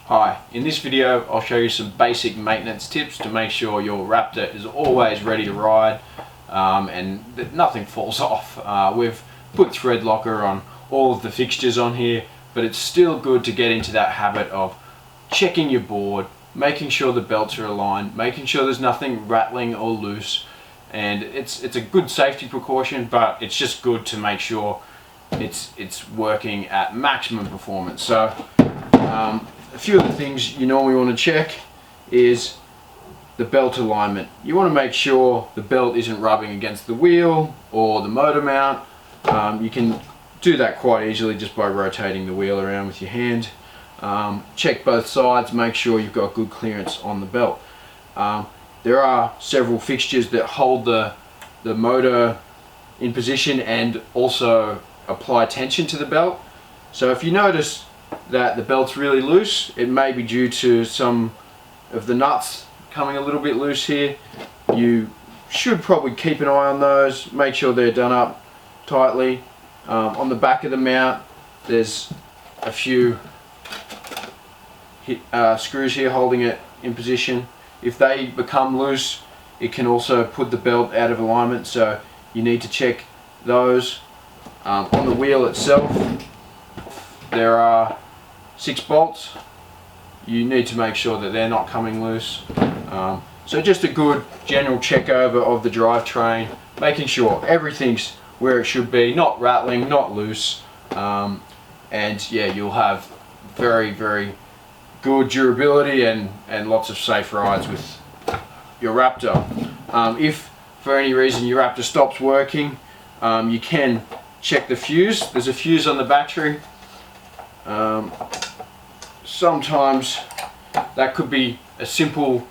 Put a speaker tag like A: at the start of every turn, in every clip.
A: Hi, in this video I'll show you some basic maintenance tips to make sure your Raptor is always ready to ride and that nothing falls off. We've put thread locker on all of the fixtures on here, but it's still good to get into that habit of checking your board, making sure the belts are aligned, making sure there's nothing rattling or loose, and it's a good safety precaution, but it's just good to make sure it's working at maximum performance. So a few of the things you normally want to check is the belt alignment. You want to make sure the belt isn't rubbing against the wheel or the motor mount. You can do that quite easily just by rotating the wheel around with your hand. Check both sides, make sure you've got good clearance on the belt. There are several fixtures that hold the motor in position and also apply tension to the belt. So if you notice that the belt's really loose, it may be due to some of the nuts coming a little bit loose here. You should probably keep an eye on those, make sure they're done up tightly. On the back of the mount there's a few screws here holding it in position. If they become loose, it can also put the belt out of alignment, so you need to check those. On the wheel itself there are 6 bolts. You need to make sure that they're not coming loose. So just a good general check over of the drivetrain, making sure everything's where it should be, not rattling, not loose, and yeah, you'll have very good durability and lots of safe rides with your Raptor. If for any reason your Raptor stops working, you can check the fuse. There's a fuse on the battery. Sometimes that could be a simple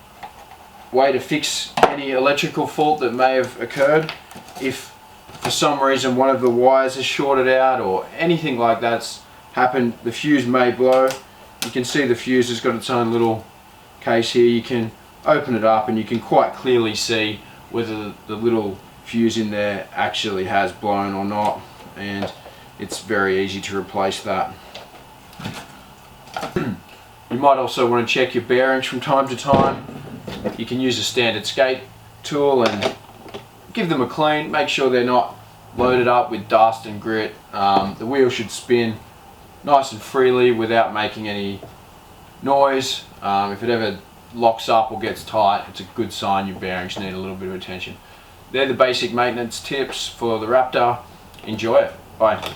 A: way to fix any electrical fault that may have occurred. If for some reason one of the wires is shorted out or anything like that's happened, the fuse may blow. You can see the fuse has got its own little case here. You can open it up and you can quite clearly see whether the little fuse in there actually has blown or not, and it's very easy to replace that. You might also want to check your bearings from time to time. You can use a standard skate tool and give them a clean, make sure they're not loaded up with dust and grit. The wheel should spin nice and freely without making any noise. If it ever locks up or gets tight, it's a good sign your bearings need a little bit of attention. They're the basic maintenance tips for the Raptor. Enjoy it. Bye.